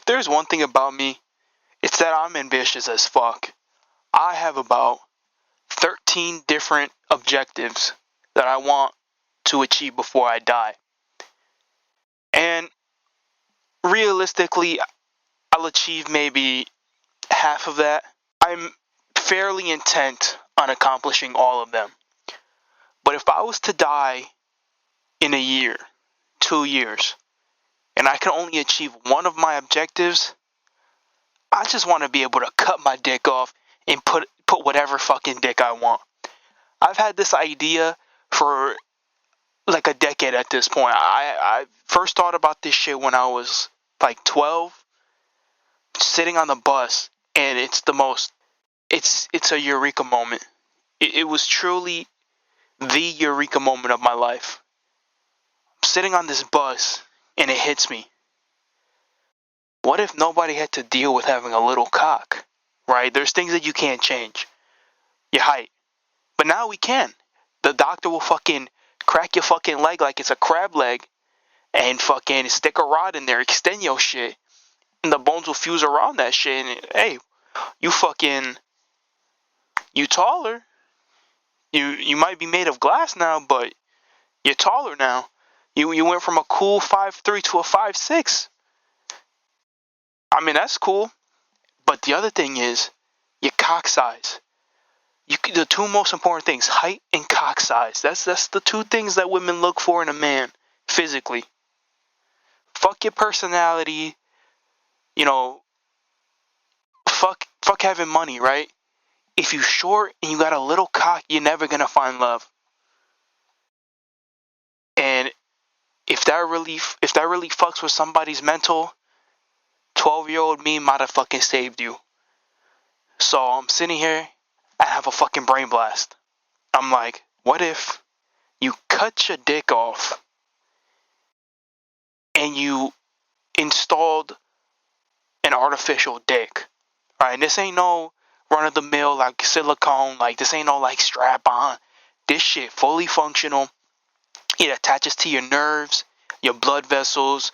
if there's one thing about me, it's that I'm ambitious as fuck. I have about 13 different objectives that I want to achieve before I die. And realistically, I'll achieve maybe half of that. I'm fairly intent on accomplishing all of them. But if I was to die in a year, 2 years, and I can only achieve one of my objectives, I just want to be able to cut my dick off and put whatever fucking dick I want. I've had this idea for like a decade at this point. I first thought about this shit when I was like 12, sitting on the bus, and it's a eureka moment. It was truly the eureka moment of my life. I'm sitting on this bus, and it hits me. What if nobody had to deal with having a little cock? Right? There's things that you can't change. Your height. But now we can. The doctor will fucking crack your fucking leg like it's a crab leg and fucking stick a rod in there, extend your shit, and the bones will fuse around that shit. And hey, you taller. You might be made of glass now, but you're taller now. You went from a cool 5'3" to a 5'6". I mean, that's cool. But the other thing is your cock size. The two most important things, height and cock size. That's the two things that women look for in a man, physically. Fuck your personality. Fuck having money, right? If you short and you got a little cock, you're never gonna find love. And if that really fucks with somebody's mental, 12-year-old me might have fucking saved you. So I'm sitting here, I have a fucking brain blast. I'm like, what if you cut your dick off and you installed an artificial dick? Right? And this ain't no run-of-the-mill like silicone, like this ain't no like strap-on. This shit fully functional. It attaches to your nerves, your blood vessels,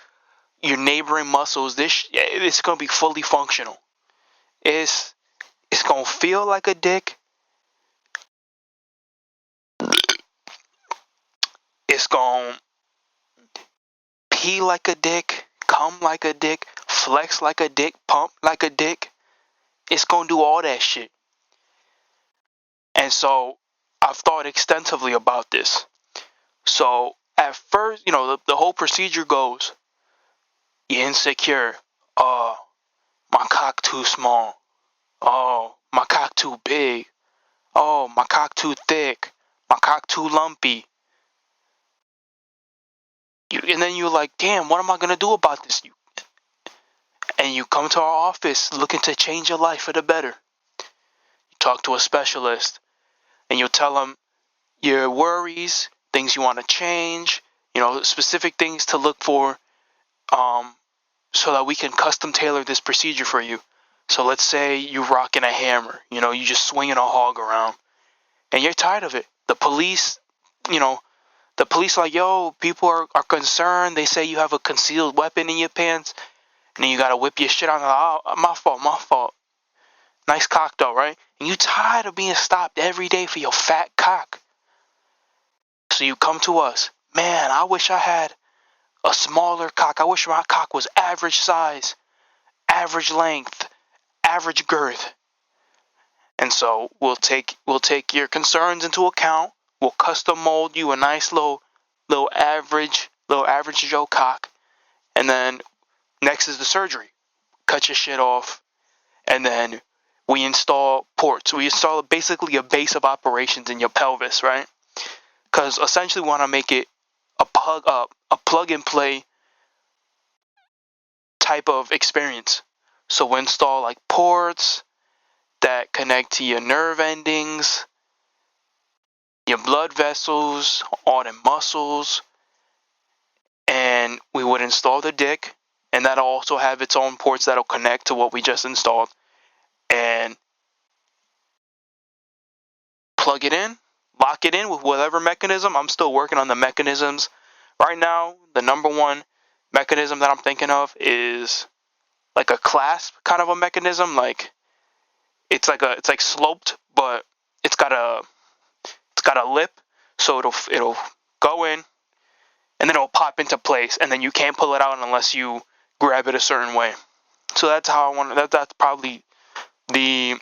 your neighboring muscles. It's gonna be fully functional. It's gonna feel like a dick. It's gonna pee like a dick, come like a dick, flex like a dick, pump like a dick. It's gonna do all that shit. And so I've thought extensively about this. So at first, the whole procedure goes, you're insecure. Oh, my cock too small. Oh, my cock too big. Oh, my cock too thick. My cock too lumpy. And then you're like, damn, what am I going to do about this? And you come to our office looking to change your life for the better. You talk to a specialist and you tell them your worries, things you want to change, specific things to look for, so that we can custom tailor this procedure for you. So let's say you're rocking a hammer, you just swinging a hog around and you're tired of it. The police like, yo, people are concerned. They say you have a concealed weapon in your pants and then you got to whip your shit on. Oh, my fault. Nice cock though, right? And you tired of being stopped every day for your fat cock. So you come to us. Man, I wish I had a smaller cock. I wish my cock was average size, average length, average girth. And so we'll take your concerns into account. We'll custom mold you a nice little average Joe cock. And then next is the surgery. Cut your shit off. And then we install ports. We install basically a base of operations in your pelvis, right? Because essentially we want to make it a plug and play type of experience. So we install like ports that connect to your nerve endings, your blood vessels, all the muscles, and we would install the dick, and that'll also have its own ports that'll connect to what we just installed, and plug it in, lock it in with whatever mechanism. I'm still working on the mechanisms. Right now, the number one mechanism that I'm thinking of is like clasp kind of a mechanism. Like it's like sloped, but it's got a lip, so it'll go in, and then it'll pop into place, and then you can't pull it out unless you grab it a certain way. So that's how I want that. That's probably the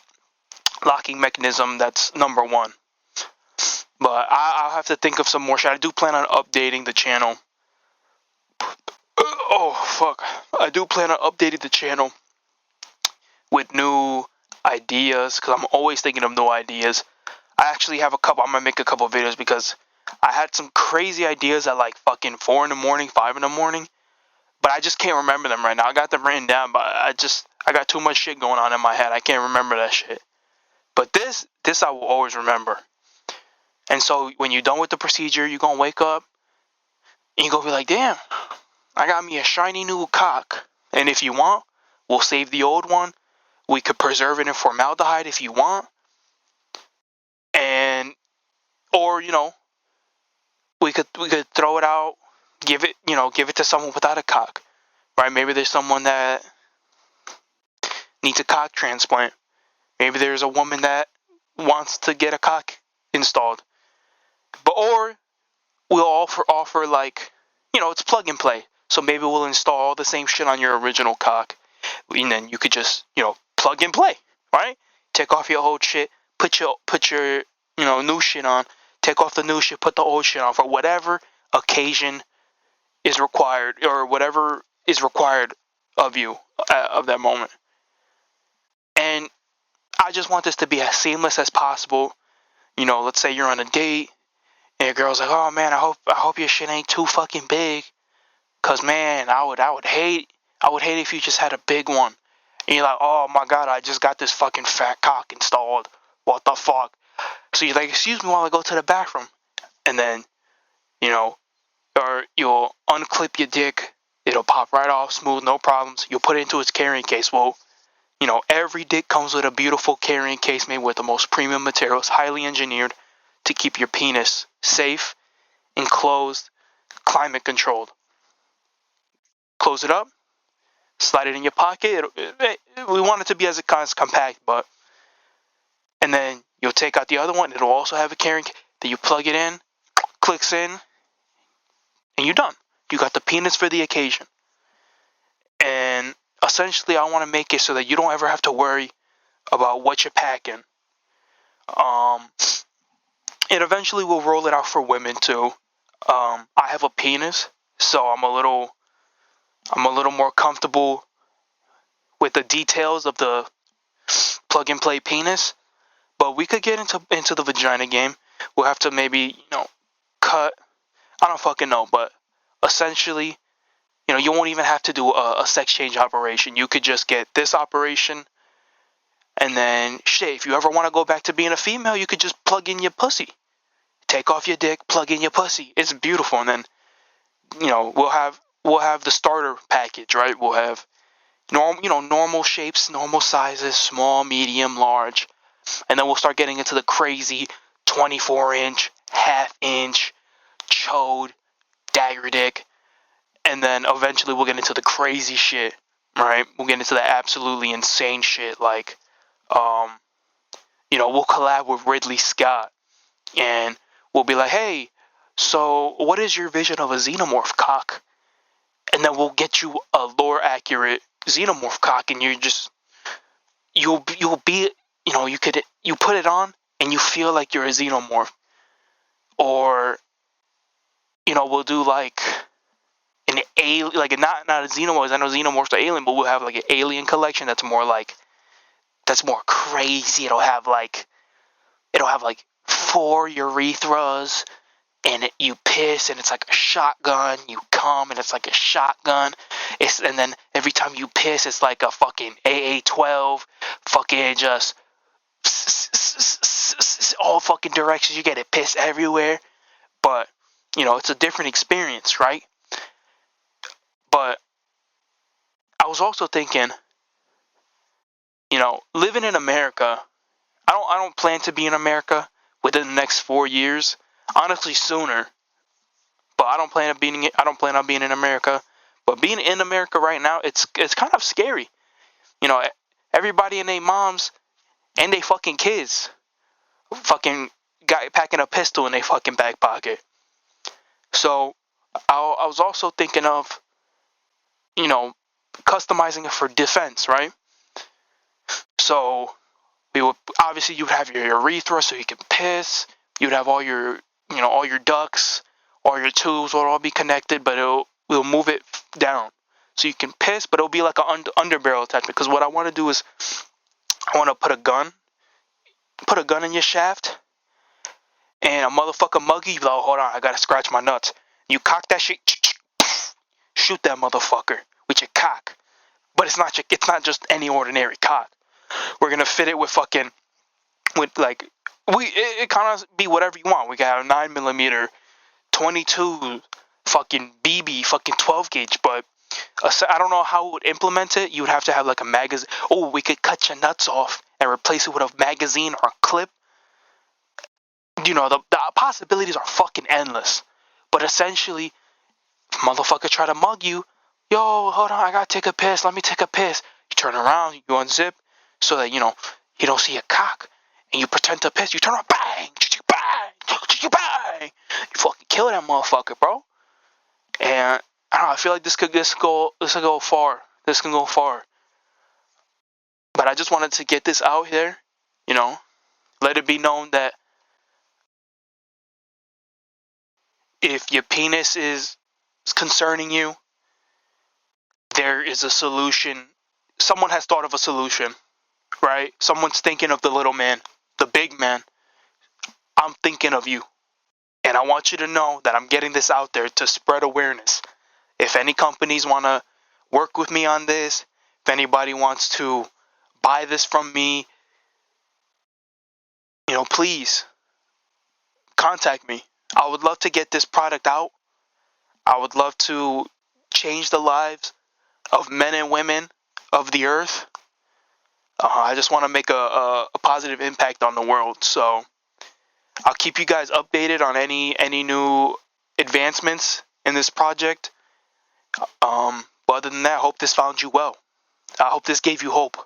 locking mechanism. That's number one. But I'll have to think of some more shit. I do plan on updating the channel. Oh fuck! I do plan on updating the channel with new ideas, because I'm always thinking of new ideas. I actually have a couple. I'm gonna make a couple of videos because I had some crazy ideas at like fucking 4 in the morning, 5 in the morning, but I just can't remember them right now. I got them written down, but I got too much shit going on in my head. I can't remember that shit. But this I will always remember. And so when you're done with the procedure, you're gonna wake up and you're gonna be like, damn, I got me a shiny new cock. And if you want, we'll save the old one. We could preserve it in formaldehyde if you want. And or, we could throw it out, give it to someone without a cock. Right? Maybe there's someone that needs a cock transplant. Maybe there's a woman that wants to get a cock installed. Or we'll offer like, it's plug and play. So maybe we'll install all the same shit on your original cock, and then you could just, plug and play, right? Take off your old shit, put your new shit on, take off the new shit, put the old shit on for whatever occasion is required, or whatever is required of you of that moment. And I just want this to be as seamless as possible. Let's say you're on a date and your girl's like, "Oh man, I hope your shit ain't too fucking big, cause man, I would hate if you just had a big one." And you're like, "Oh my god, I just got this fucking fat cock installed. What the fuck?" So you're like, "Excuse me while I go to the bathroom," and then, or you'll unclip your dick. It'll pop right off, smooth, no problems. You'll put it into its carrying case. Well, every dick comes with a beautiful carrying case made with the most premium materials, highly engineered to keep your penis safe, enclosed, climate controlled. Close it up, slide it in your pocket. We want it to be as compact, and then you'll take out the other one. It'll also have a carrying case. Then you plug it in, clicks in, and you're done. You got the penis for the occasion. And essentially, I want to make it so that you don't ever have to worry about what you're packing. And eventually we'll roll it out for women too. I have a penis, so I'm a little more comfortable with the details of the plug and play penis. But we could get into the vagina game. We'll have to maybe, cut. I don't fucking know, but essentially, you won't even have to do a sex change operation. You could just get this operation, and then shit, if you ever want to go back to being a female, you could just plug in your pussy. Take off your dick, plug in your pussy. It's beautiful. And then, we'll have the starter package, right? We'll have normal shapes, normal sizes, small, medium, large. And then we'll start getting into the crazy 24-inch, half-inch, chode, dagger dick. And then eventually we'll get into the crazy shit, right? We'll get into the absolutely insane shit, like, we'll collab with Ridley Scott, and we'll be like, "Hey, so what is your vision of a xenomorph cock?" And then we'll get you a lore accurate xenomorph cock, and you'll be, you put it on and you feel like you're a xenomorph. Or, we'll do like an alien, like not a xenomorph. I know xenomorphs are alien, but we'll have like an alien collection that's more crazy. It'll have like 4 urethras, and you piss, and it's like a shotgun. You come, and it's like a shotgun. And then every time you piss, it's like a fucking AA-12, fucking just all fucking directions. You get it piss everywhere, but it's a different experience, right? But I was also thinking, living in America, I don't plan to be in America within the next 4 years. Honestly, sooner. But I don't plan on being in America. But being in America right now, it's kind of scary. You know, everybody and their moms and they fucking kids fucking got packing a pistol in their fucking back pocket. So I was also thinking of, you know, customizing it for defense, right? So we would obviously you would have your urethra so you can piss. You'd have all your all your ducts, all your tubes will all be connected, but we'll move it down so you can piss, but it'll be like an underbarrel attachment. Because what I want to do is I want to put a gun in your shaft, and a motherfucker mug you. Like, oh, hold on, I gotta scratch my nuts. You cock that shit, shoot that motherfucker with your cock. But it's not just any ordinary cock. We're gonna fit it with like it kind of be whatever you want. We got a 9mm, 22 fucking BB, fucking 12 gauge, but I don't know how it would implement it. You would have to have like a magazine. Oh, we could cut your nuts off and replace it with a magazine or a clip. You know, the possibilities are fucking endless. But essentially, if a motherfucker try to mug you, yo, hold on, I gotta take a piss. Let me take a piss. You turn around, you unzip, so that you don't see a cock, and you pretend to piss. You turn around, bang, bang, bang. You fucking kill that motherfucker, bro. And I don't know. I feel like this could go far. This can go far. But I just wanted to get this out here. Let it be known that if your penis is concerning you, there is a solution. Someone has thought of a solution, right? Someone's thinking of the little man, the big man. I'm thinking of you. And I want you to know that I'm getting this out there to spread awareness. If any companies want to work with me on this, if anybody wants to buy this from me, please contact me. I would love to get this product out. I would love to change the lives of men and women of the earth. I just want to make a positive impact on the world. So I'll keep you guys updated on any new advancements in this project. But other than that, I hope this found you well. I hope this gave you hope.